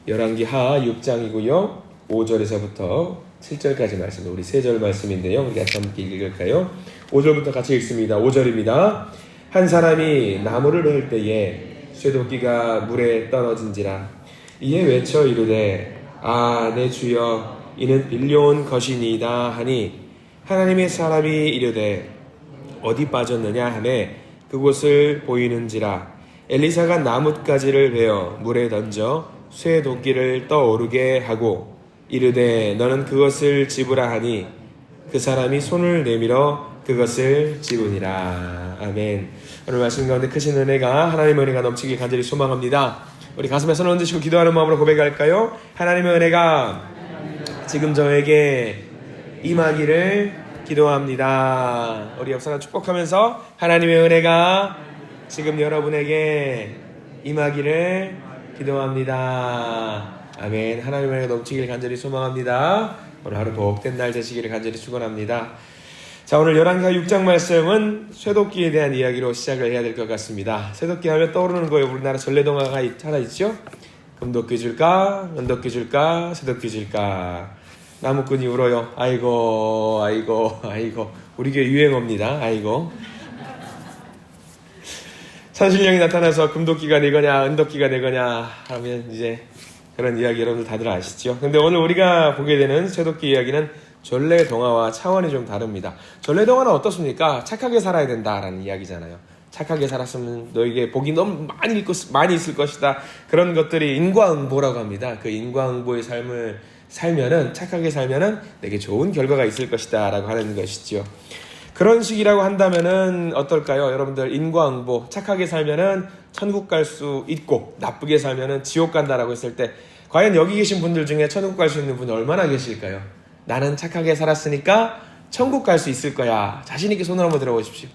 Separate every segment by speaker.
Speaker 1: 열왕기하 6장이고요. 5절에서부터 7절까지 말씀, 우리 3절 말씀인데요. 우리 같이 함께 읽을까요? 5절부터 같이 읽습니다. 5절입니다. 한 사람이 나무를 베을 때에 쇠도끼가 물에 떨어진지라. 이에 외쳐 이르되 아 내 주여 이는 빌려온 것이니이다 하니 하나님의 사람이 이르되 어디 빠졌느냐 하매 그곳을 보이는지라. 엘리사가 나뭇가지를 베어 물에 던져 쇠도끼를 떠오르게 하고 이르되 너는 그것을 집으라 하니 그 사람이 손을 내밀어 그것을 집으니라. 아멘. 오늘 말씀 가운데 크신 은혜가, 하나님의 은혜가 넘치길 간절히 소망합니다. 우리 가슴에 손을 얹으시고 기도하는 마음으로 고백할까요? 하나님의 은혜가 지금 저에게 임하기를 기도합니다. 우리 옆사람 축복하면서 하나님의 은혜가 지금 여러분에게 임하기를 기도합니다. 아멘. 하나님의 은혜가 넘치길 간절히 소망합니다. 오늘 하루 복된 날 되시기를 간절히 축원합니다. 자, 오늘 열왕기하 6장 말씀은 쇠도끼에 대한 이야기로 시작을 해야 될 것 같습니다. 쇠도끼 하면 떠오르는 거예요. 우리나라 전래동화가 하나 있죠? 금도끼 줄까? 은도끼 줄까? 쇠도끼 줄까? 나무꾼이 울어요. 아이고 아이고 아이고. 우리 교회 유행어입니다. 아이고. 산신령이 나타나서 금도끼가 내 거냐 은도끼가 내 거냐 하면 이제 그런 이야기 여러분들 다들 아시죠? 근데 오늘 우리가 보게 되는 쇠도끼 이야기는 전래동화와 차원이 좀 다릅니다. 전래동화는 어떻습니까? 착하게 살아야 된다라는 이야기잖아요. 착하게 살았으면 너에게 복이 너무 많이 있을 것이다. 그런 것들이 인과응보라고 합니다. 그 인과응보의 삶을 살면은, 착하게 살면은 내게 좋은 결과가 있을 것이다 라고 하는 것이죠. 그런 식이라고 한다면은 어떨까요? 여러분들, 인과응보, 착하게 살면은 천국 갈 수 있고 나쁘게 살면은 지옥 간다라고 했을 때 과연 여기 계신 분들 중에 천국 갈 수 있는 분이 얼마나 계실까요? 나는 착하게 살았으니까 천국 갈 수 있을 거야. 자신 있게 손을 한번 들어보십시오.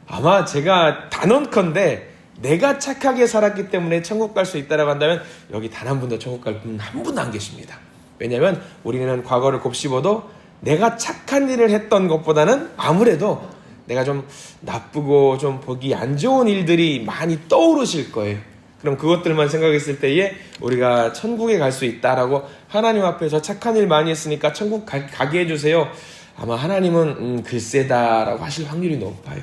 Speaker 1: 아마 제가 단언컨대 내가 착하게 살았기 때문에 천국 갈 수 있다라고 한다면 여기 단 한 분도 천국 갈 분 한 분도 안 계십니다. 왜냐하면 우리는 과거를 곱씹어도 내가 착한 일을 했던 것보다는 아무래도 내가 좀 나쁘고 좀 보기 안 좋은 일들이 많이 떠오르실 거예요. 그럼 그것들만 생각했을 때에 우리가 천국에 갈 수 있다라고, 하나님 앞에서 착한 일 많이 했으니까 천국 가게 해주세요. 아마 하나님은 글쎄다라고 하실 확률이 높아요.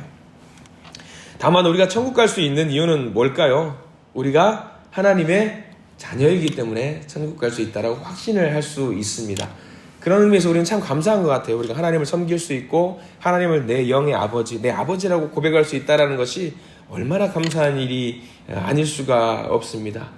Speaker 1: 다만 우리가 천국 갈 수 있는 이유는 뭘까요? 우리가 하나님의 자녀이기 때문에 천국 갈 수 있다라고 확신을 할 수 있습니다. 그런 의미에서 우리는 참 감사한 것 같아요. 우리가 하나님을 섬길 수 있고 하나님을 내 영의 아버지, 내 아버지라고 고백할 수 있다는 것이 얼마나 감사한 일이 아닐 수가 없습니다.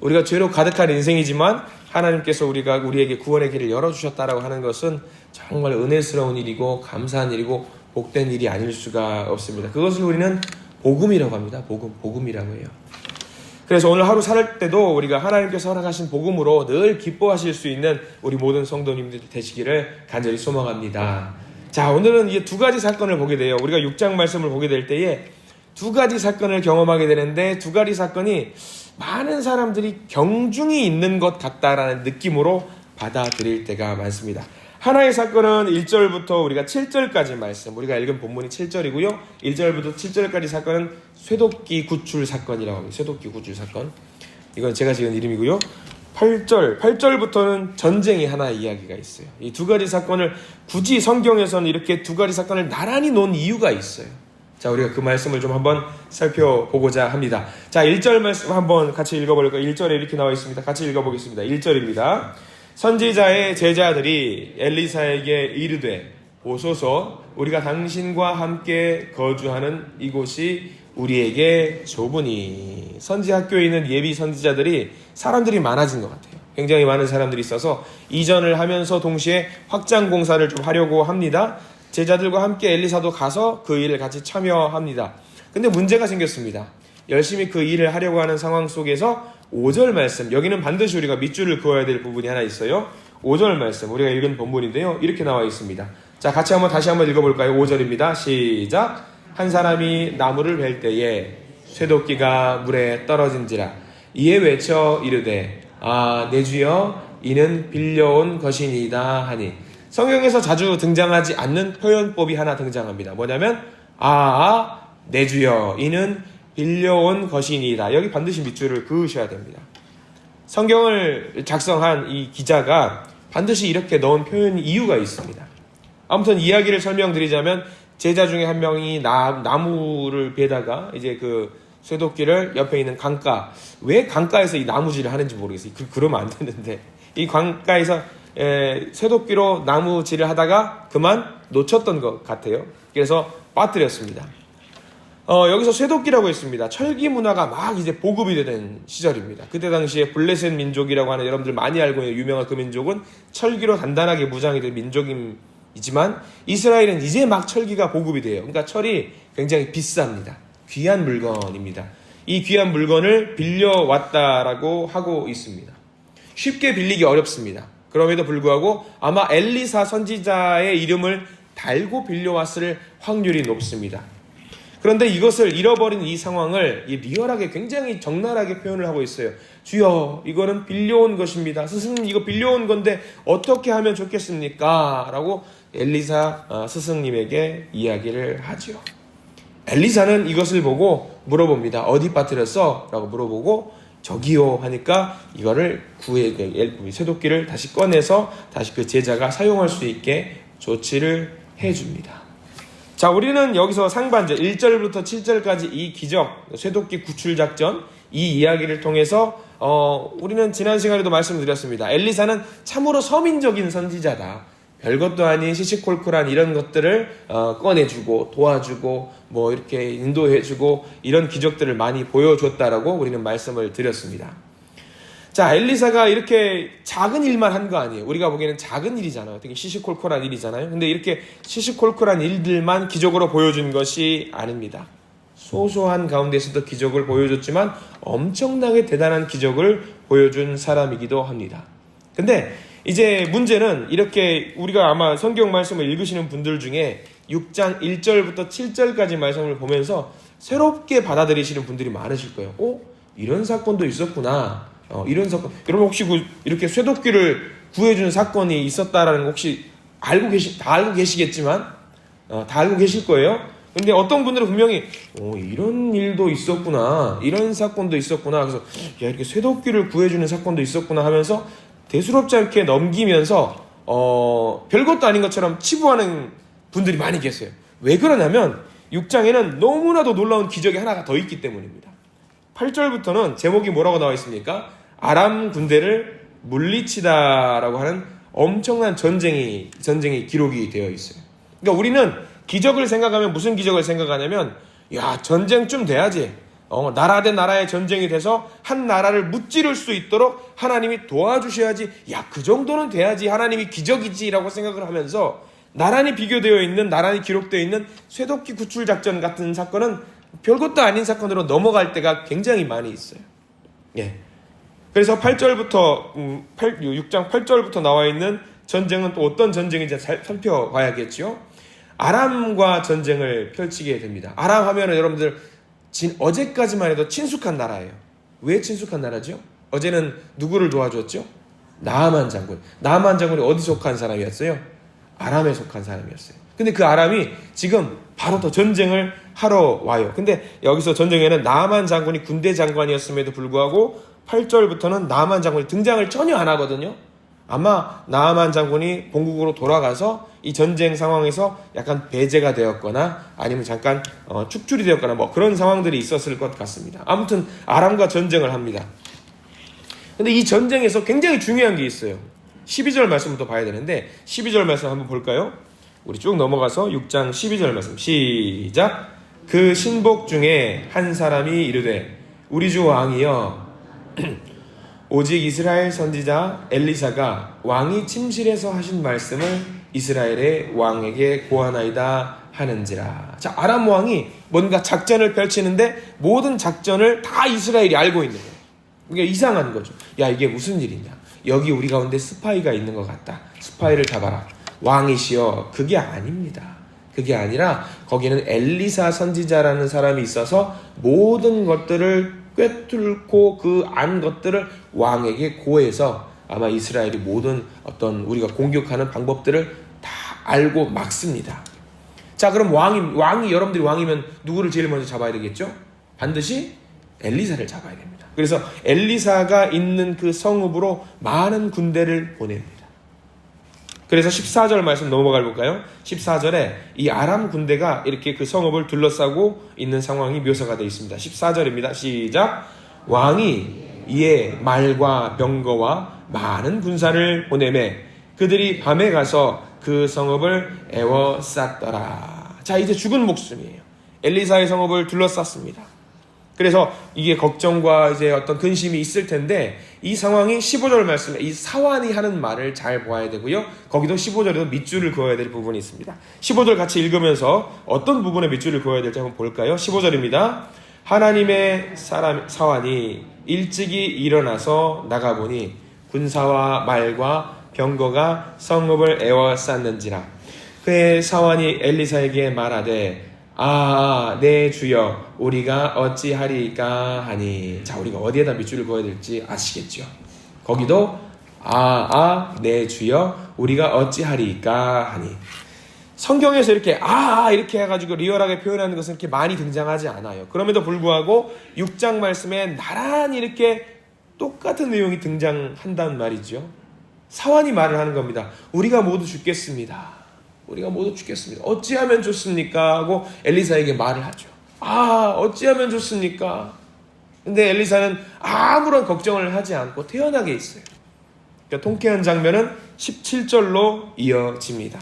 Speaker 1: 우리가 죄로 가득한 인생이지만 하나님께서 우리에게 구원의 길을 열어주셨다라고 하는 것은 정말 은혜스러운 일이고 감사한 일이고 복된 일이 아닐 수가 없습니다. 그것을 우리는 복음이라고 합니다. 복음이라고 해요. 그래서 오늘 하루 살 때도 우리가 하나님께서 허락하신 복음으로 늘 기뻐하실 수 있는 우리 모든 성도님들 되시기를 간절히 소망합니다. 자, 오늘은 이 두 가지 사건을 보게 돼요. 우리가 6장 말씀을 보게 될 때에 두 가지 사건을 경험하게 되는데, 두 가지 사건이 많은 사람들이 경중이 있는 것 같다라는 느낌으로 받아들일 때가 많습니다. 하나의 사건은 1절부터 우리가 7절까지 말씀, 우리가 읽은 본문이 7절이고요. 1절부터 7절까지 사건은 쇠도끼 구출 사건이라고 합니다. 쇠도끼 구출 사건. 이건 제가 지은 이름이고요. 8절부터는 전쟁이 하나의 이야기가 있어요. 이 두 가지 사건을 굳이 성경에서는 이렇게 두 가지 사건을 나란히 놓은 이유가 있어요. 자, 우리가 그 말씀을 좀 한번 살펴보고자 합니다. 자, 1절 말씀 한번 같이 읽어볼까요? 1절에 이렇게 나와 있습니다. 같이 읽어보겠습니다. 1절입니다. 선지자의 제자들이 엘리사에게 이르되 보소서, 우리가 당신과 함께 거주하는 이곳이 우리에게 좁으니. 선지 학교에 있는 예비 선지자들이 사람들이 많아진 것 같아요. 굉장히 많은 사람들이 있어서 이전을 하면서 동시에 확장 공사를 좀 하려고 합니다. 제자들과 함께 엘리사도 가서 그 일을 같이 참여합니다. 근데 문제가 생겼습니다. 열심히 그 일을 하려고 하는 상황 속에서 5절 말씀, 여기는 반드시 우리가 밑줄을 그어야 될 부분이 하나 있어요. 5절 말씀, 우리가 읽은 본문인데요. 이렇게 나와 있습니다. 자, 다시 한번 읽어볼까요? 5절입니다. 시작. 한 사람이 나무를 벨 때에 쇠도끼가 물에 떨어진지라. 이에 외쳐 이르되 아 내 주여 이는 빌려온 것이니이다 하니. 성경에서 자주 등장하지 않는 표현법이 하나 등장합니다. 뭐냐면 내 주여 이는 빌려온 것이니이다. 여기 반드시 밑줄을 그으셔야 됩니다. 성경을 작성한 이 기자가 반드시 이렇게 넣은 표현 이유가 있습니다. 아무튼 이야기를 설명드리자면 제자 중에 한 명이 나무를 베다가 이제 그 쇠도끼를 옆에 있는 강가, 왜 강가에서 이 나무질을 하는지 모르겠어요. 그러면 안 되는데 이 강가에서 쇠도끼로 나무질을 하다가 그만 놓쳤던 것 같아요. 그래서 빠뜨렸습니다. 여기서 쇠도끼라고 했습니다. 철기 문화가 막 이제 보급이 되는 시절입니다. 그때 당시에 블레셋 민족이라고 하는 여러분들 많이 알고 있는 유명한 그 민족은 철기로 단단하게 무장이 된 민족이지만 이스라엘은 이제 막 철기가 보급이 돼요. 그러니까 철이 굉장히 비쌉니다. 귀한 물건입니다. 이 귀한 물건을 빌려왔다라고 하고 있습니다. 쉽게 빌리기 어렵습니다. 그럼에도 불구하고 아마 엘리사 선지자의 이름을 달고 빌려왔을 확률이 높습니다. 그런데 이것을 잃어버린 이 상황을 리얼하게 굉장히 적나라하게 표현을 하고 있어요. 주여, 이거는 빌려온 것입니다. 스승님, 이거 빌려온 건데 어떻게 하면 좋겠습니까? 라고 엘리사 스승님에게 이야기를 하죠. 엘리사는 이것을 보고 물어봅니다. 어디 빠뜨렸어? 라고 물어보고 저기요 하니까 이거를 쇠도끼를 다시 꺼내서 다시 그 제자가 사용할 수 있게 조치를 해줍니다. 자, 우리는 여기서 상반절 1절부터 7절까지 이 기적, 쇠도끼 구출 작전, 이 이야기를 통해서 우리는 지난 시간에도 말씀드렸습니다. 엘리사는 참으로 서민적인 선지자다. 별것도 아닌 시시콜콜한 이런 것들을 꺼내주고 도와주고 뭐 이렇게 인도해주고 이런 기적들을 많이 보여줬다라고 우리는 말씀을 드렸습니다. 자, 엘리사가 이렇게 작은 일만 한 거 아니에요. 우리가 보기에는 작은 일이잖아요. 되게 시시콜콜한 일이잖아요. 근데 이렇게 시시콜콜한 일들만 기적으로 보여준 것이 아닙니다. 소소한 가운데서도 기적을 보여줬지만 엄청나게 대단한 기적을 보여준 사람이기도 합니다. 근데 이제 문제는 이렇게 우리가 아마 성경 말씀을 읽으시는 분들 중에 6장 1절부터 7절까지 말씀을 보면서 새롭게 받아들이시는 분들이 많으실 거예요. 이런 사건도 있었구나. 이런 사건. 여러분 혹시 이렇게 쇠도끼를 구해준 사건이 있었다라는 거 혹시 다 알고 계시겠지만, 다 알고 계실 거예요. 근데 어떤 분들은 분명히, 이런 일도 있었구나. 이런 사건도 있었구나. 그래서, 이렇게 쇠도끼를 구해주는 사건도 있었구나 하면서 대수롭지 않게 넘기면서, 별것도 아닌 것처럼 치부하는 분들이 많이 계세요. 왜 그러냐면, 6장에는 너무나도 놀라운 기적이 하나가 더 있기 때문입니다. 8절부터는 제목이 뭐라고 나와 있습니까? 아람 군대를 물리치다라고 하는 엄청난 전쟁이 기록이 되어 있어요. 그러니까 우리는 기적을 생각하면 무슨 기적을 생각하냐면, 전쟁 좀 돼야지. 나라 대 나라의 전쟁이 돼서 한 나라를 무찌를 수 있도록 하나님이 도와주셔야지. 그 정도는 돼야지. 하나님이 기적이지라고 생각을 하면서 나란히 비교되어 있는, 나란히 기록되어 있는 쇠도끼 구출 작전 같은 사건은 별것도 아닌 사건으로 넘어갈 때가 굉장히 많이 있어요. 그래서 8절부터 6장 8절부터 나와 있는 전쟁은 또 어떤 전쟁인지 살펴봐야겠죠. 아람과 전쟁을 펼치게 됩니다. 아람 하면은 여러분들 어제까지만 해도 친숙한 나라예요. 왜 친숙한 나라죠? 어제는 누구를 도와줬죠? 나아만 장군. 나아만 장군이 어디 속한 사람이었어요? 아람에 속한 사람이었어요. 근데 그 아람이 지금 바로 더 전쟁을 하러 와요. 근데 여기서 전쟁에는 나아만 장군이 군대 장관이었음에도 불구하고 8절부터는 나아만 장군이 등장을 전혀 안 하거든요. 아마 나아만 장군이 본국으로 돌아가서 이 전쟁 상황에서 약간 배제가 되었거나 아니면 잠깐 축출이 되었거나 뭐 그런 상황들이 있었을 것 같습니다. 아무튼 아람과 전쟁을 합니다. 근데 이 전쟁에서 굉장히 중요한 게 있어요. 12절 말씀부터 봐야 되는데 12절 말씀 한번 볼까요? 우리 쭉 넘어가서 6장 12절 말씀 시작. 그 신복 중에 한 사람이 이르되 우리 주 왕이여 오직 이스라엘 선지자 엘리사가 왕이 침실에서 하신 말씀을 이스라엘의 왕에게 고하나이다 하는지라. 자, 아람 왕이 뭔가 작전을 펼치는데 모든 작전을 다 이스라엘이 알고 있는 거예요. 이게 이상한 거죠. 이게 무슨 일이냐. 여기 우리 가운데 스파이가 있는 것 같다. 스파이를 잡아라. 왕이시여. 그게 아닙니다. 그게 아니라 거기는 엘리사 선지자라는 사람이 있어서 모든 것들을 꿰뚫고 그 안 것들을 왕에게 고해서 아마 이스라엘이 모든 어떤 우리가 공격하는 방법들을 다 알고 막습니다. 자, 그럼 왕이 여러분들이 왕이면 누구를 제일 먼저 잡아야 되겠죠? 반드시 엘리사를 잡아야 됩니다. 그래서 엘리사가 있는 그 성읍으로 많은 군대를 보냅니다. 그래서 14절 말씀 넘어가 볼까요? 14절에 이 아람 군대가 이렇게 그 성읍을 둘러싸고 있는 상황이 묘사가 되어 있습니다. 14절입니다. 시작. 왕이 이에 말과 병거와 많은 군사를 보내매 그들이 밤에 가서 그 성읍을 에워쌌더라. 자, 이제 죽은 목숨이에요. 엘리사의 성읍을 둘러쌌습니다. 그래서 이게 걱정과 이제 어떤 근심이 있을 텐데 이 상황이 15절 말씀에 이 사환이 하는 말을 잘 보아야 되고요. 거기도 15절에도 밑줄을 그어야 될 부분이 있습니다. 15절 같이 읽으면서 어떤 부분에 밑줄을 그어야 될지 한번 볼까요? 15절입니다. 하나님의 사환이 일찍이 일어나서 나가보니 군사와 말과 병거가 성읍을 에워쌌는지라. 그의 사환이 엘리사에게 말하되 내 주여 우리가 어찌하리까 하니. 자, 우리가 어디에다 밑줄을 그어야 될지 아시겠죠? 거기도 내 주여 우리가 어찌하리까 하니. 성경에서 이렇게 이렇게 해가지고 리얼하게 표현하는 것은 이렇게 많이 등장하지 않아요. 그럼에도 불구하고 6장 말씀에 나란히 이렇게 똑같은 내용이 등장한단 말이죠. 사환이 말을 하는 겁니다. 우리가 모두 죽겠습니다. 우리가 모두 죽겠습니다. 어찌하면 좋습니까? 하고 엘리사에게 말을 하죠. 어찌하면 좋습니까? 근데 엘리사는 아무런 걱정을 하지 않고 태연하게 있어요. 그러니까 통쾌한 장면은 17절로 이어집니다.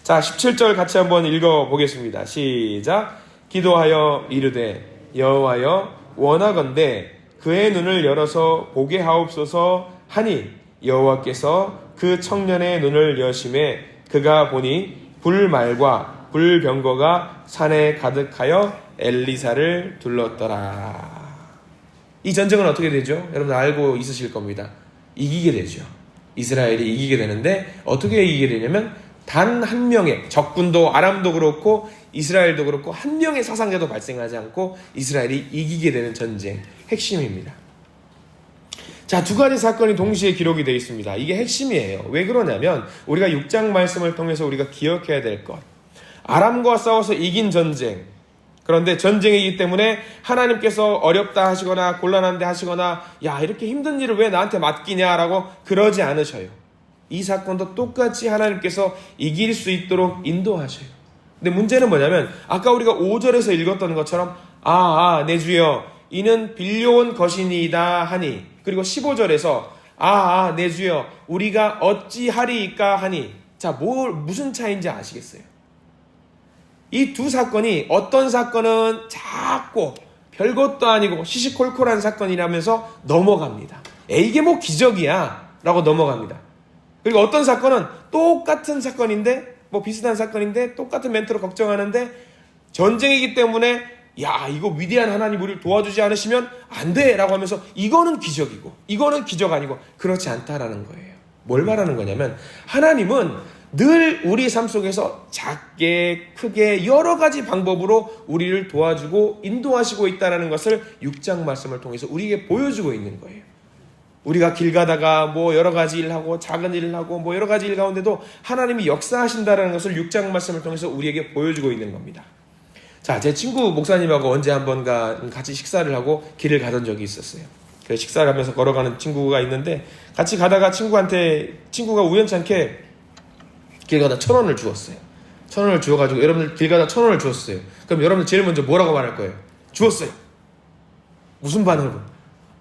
Speaker 1: 자, 17절 같이 한번 읽어보겠습니다. 시작. 기도하여 이르되 여호와여 원하건대 그의 눈을 열어서 보게 하옵소서 하니 여호와께서 그 청년의 눈을 여심해 그가 보니 불말과 불병거가 산에 가득하여 엘리사를 둘렀더라. 이 전쟁은 어떻게 되죠? 여러분 알고 있으실 겁니다. 이기게 되죠. 이스라엘이 이기게 되는데 어떻게 이기게 되냐면 단 한 명의 적군도 아람도 그렇고 이스라엘도 그렇고 한 명의 사상자도 발생하지 않고 이스라엘이 이기게 되는 전쟁 핵심입니다. 자, 두 가지 사건이 동시에 기록이 되어 있습니다. 이게 핵심이에요. 왜 그러냐면 우리가 6장 말씀을 통해서 우리가 기억해야 될 것. 아람과 싸워서 이긴 전쟁. 그런데 전쟁이기 때문에 하나님께서 어렵다 하시거나 곤란한데 하시거나 이렇게 힘든 일을 왜 나한테 맡기냐라고 그러지 않으셔요. 이 사건도 똑같이 하나님께서 이길 수 있도록 인도하셔요. 근데 문제는 뭐냐면 아까 우리가 5절에서 읽었던 것처럼 내 주여 이는 빌려온 것이니이다 하니, 그리고 15절에서 내 주여 우리가 어찌하리이까 하니. 자, 무슨 차이인지 아시겠어요? 이 두 사건이 어떤 사건은 작고 별것도 아니고 시시콜콜한 사건이라면서 넘어갑니다. 이게 뭐 기적이야 라고 넘어갑니다. 그리고 어떤 사건은 똑같은 사건인데 비슷한 사건인데 똑같은 멘트로 걱정하는데 전쟁이기 때문에 이거 위대한 하나님 우리를 도와주지 않으시면 안 돼 라고 하면서 이거는 기적이고 이거는 기적 아니고 그렇지 않다라는 거예요. 뭘 말하는 거냐면 하나님은 늘 우리 삶 속에서 작게 크게 여러 가지 방법으로 우리를 도와주고 인도하시고 있다는 것을 6장 말씀을 통해서 우리에게 보여주고 있는 거예요. 우리가 길 가다가 여러 가지 일을 하고 작은 일을 하고 여러 가지 일 가운데도 하나님이 역사하신다는 것을 6장 말씀을 통해서 우리에게 보여주고 있는 겁니다. 자, 제 친구 목사님하고 언제 한번가 같이 식사를 하고 길을 가던 적이 있었어요. 그 식사를 하면서 걸어가는 친구가 있는데 같이 가다가 친구가 우연찮게 길 가다 1,000원을 주었어요. 1,000원을 주어가지고 여러분들 길 가다 1,000원을 주었어요. 그럼 여러분들 제일 먼저 뭐라고 말할 거예요? 주었어요. 무슨 반응을?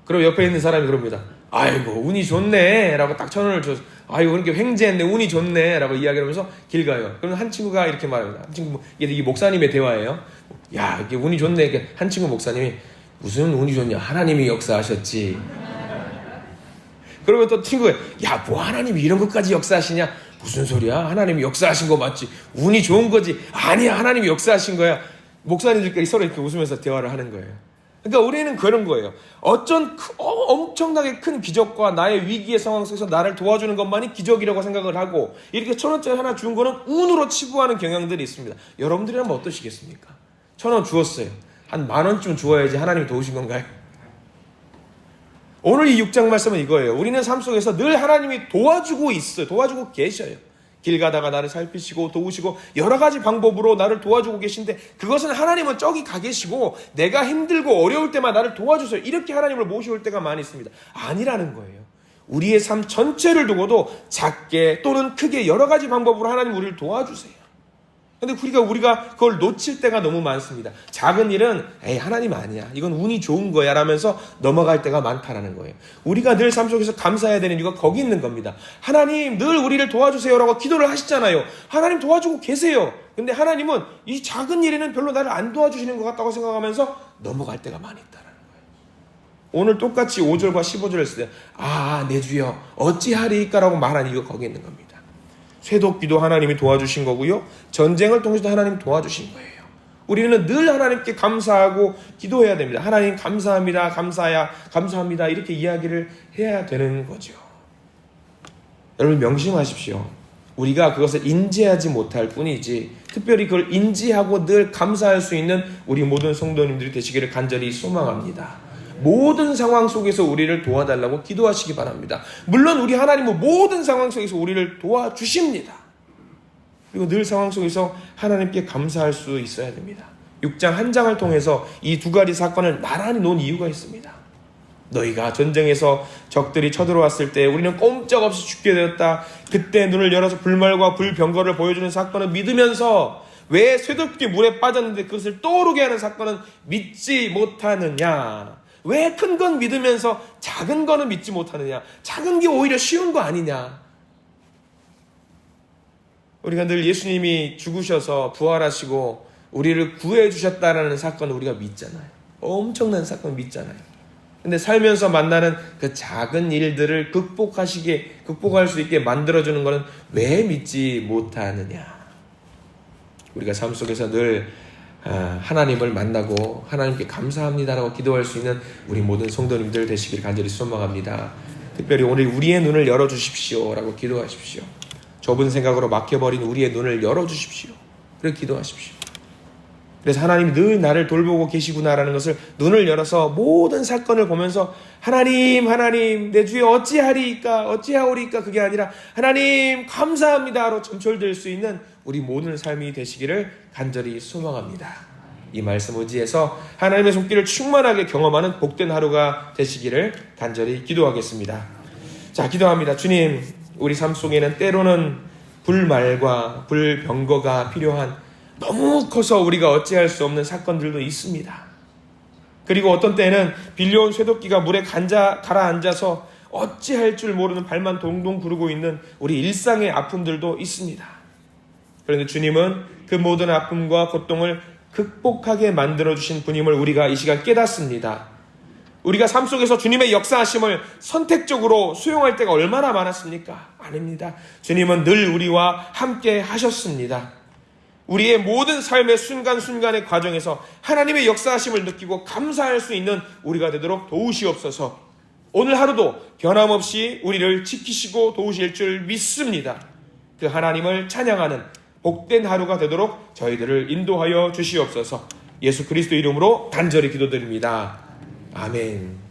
Speaker 1: 그럼 옆에 있는 사람이 그럽니다. 아이고 운이 좋네 라고 딱 1,000원을 줬어. 아이고 그렇게 횡재했네 운이 좋네 라고 이야기를 하면서 길 가요. 그럼 한 친구가 이렇게 말합니다. 한 친구, 이게 목사님의 대화예요. 이게 운이 좋네. 한 친구 목사님이 무슨 운이 좋냐, 하나님이 역사하셨지. 그러면 또 친구가 뭐 하나님이 이런 것까지 역사하시냐, 무슨 소리야, 하나님이 역사하신 거 맞지, 운이 좋은 거지. 아니야, 하나님이 역사하신 거야. 목사님들끼리 서로 이렇게 웃으면서 대화를 하는 거예요. 그러니까 우리는 그런 거예요. 엄청나게 큰 기적과 나의 위기의 상황 속에서 나를 도와주는 것만이 기적이라고 생각을 하고 이렇게 1,000원짜리 하나 준 거는 운으로 치부하는 경향들이 있습니다. 여러분들이라면 어떠시겠습니까? 1,000원 주었어요. 한 10,000원쯤 주어야지 하나님이 도우신 건가요? 오늘 이 6장 말씀은 이거예요. 우리는 삶 속에서 늘 하나님이 도와주고 있어요. 도와주고 계셔요. 길 가다가 나를 살피시고 도우시고 여러 가지 방법으로 나를 도와주고 계신데, 그것은 하나님은 저기 가 계시고 내가 힘들고 어려울 때만 나를 도와주세요, 이렇게 하나님을 모셔올 때가 많이 있습니다. 아니라는 거예요. 우리의 삶 전체를 두고도 작게 또는 크게 여러 가지 방법으로 하나님 우리를 도와주세요. 근데 우리가 그걸 놓칠 때가 너무 많습니다. 작은 일은 에이 하나님 아니야, 이건 운이 좋은 거야 라면서 넘어갈 때가 많다라는 거예요. 우리가 늘 삶 속에서 감사해야 되는 이유가 거기 있는 겁니다. 하나님 늘 우리를 도와주세요라고 기도를 하시잖아요. 하나님 도와주고 계세요. 근데 하나님은 이 작은 일에는 별로 나를 안 도와주시는 것 같다고 생각하면서 넘어갈 때가 많이 있다는 거예요. 오늘 똑같이 5절과 15절을 쓸 때 내 주여 어찌하리이까라고 말한 이유가 거기 있는 겁니다. 쇠독기도 하나님이 도와주신 거고요, 전쟁을 통해서도 하나님이 도와주신 거예요. 우리는 늘 하나님께 감사하고 기도해야 됩니다. 하나님 감사합니다, 감사합니다 이렇게 이야기를 해야 되는 거죠. 여러분 명심하십시오. 우리가 그것을 인지하지 못할 뿐이지, 특별히 그걸 인지하고 늘 감사할 수 있는 우리 모든 성도님들이 되시기를 간절히 소망합니다. 모든 상황 속에서 우리를 도와달라고 기도하시기 바랍니다. 물론 우리 하나님은 모든 상황 속에서 우리를 도와주십니다. 그리고 늘 상황 속에서 하나님께 감사할 수 있어야 됩니다. 6장 한 장을 통해서 이 두 가지 사건을 나란히 놓은 이유가 있습니다. 너희가 전쟁에서 적들이 쳐들어왔을 때 우리는 꼼짝없이 죽게 되었다. 그때 눈을 열어서 불말과 불병거를 보여주는 사건을 믿으면서 왜 쇠독기 물에 빠졌는데 그것을 떠오르게 하는 사건은 믿지 못하느냐? 왜 큰 건 믿으면서 작은 거는 믿지 못하느냐? 작은 게 오히려 쉬운 거 아니냐? 우리가 늘 예수님이 죽으셔서 부활하시고 우리를 구해 주셨다라는 사건을 우리가 믿잖아요. 엄청난 사건 믿잖아요. 근데 살면서 만나는 그 작은 일들을 극복할 수 있게 만들어주는 것은 왜 믿지 못하느냐? 우리가 삶 속에서 늘 하나님을 만나고 하나님께 감사합니다라고 기도할 수 있는 우리 모든 성도님들 되시길 간절히 소망합니다. 특별히 오늘 우리의 눈을 열어주십시오 라고 기도하십시오. 좁은 생각으로 막혀버린 우리의 눈을 열어주십시오. 그렇게 기도하십시오. 그래서 하나님이 늘 나를 돌보고 계시구나라는 것을 눈을 열어서 모든 사건을 보면서 하나님 내 주에 어찌하오리까 그게 아니라 하나님 감사합니다로 점철될 수 있는 우리 모든 삶이 되시기를 간절히 소망합니다. 이 말씀 의지해서 하나님의 손길을 충만하게 경험하는 복된 하루가 되시기를 간절히 기도하겠습니다. 자, 기도합니다. 주님, 우리 삶 속에는 때로는 불말과 불병거가 필요한 너무 커서 우리가 어찌할 수 없는 사건들도 있습니다. 그리고 어떤 때는 빌려온 쇠독기가 물에 가라앉아서 어찌할 줄 모르는 발만 동동 구르고 있는 우리 일상의 아픔들도 있습니다. 그런데 주님은 그 모든 아픔과 고통을 극복하게 만들어주신 분임을 우리가 이 시간 깨닫습니다. 우리가 삶 속에서 주님의 역사하심을 선택적으로 수용할 때가 얼마나 많았습니까? 아닙니다. 주님은 늘 우리와 함께 하셨습니다. 우리의 모든 삶의 순간순간의 과정에서 하나님의 역사하심을 느끼고 감사할 수 있는 우리가 되도록 도우시옵소서. 오늘 하루도 변함없이 우리를 지키시고 도우실 줄 믿습니다. 그 하나님을 찬양하는 복된 하루가 되도록 저희들을 인도하여 주시옵소서. 예수 그리스도 이름으로 간절히 기도드립니다. 아멘.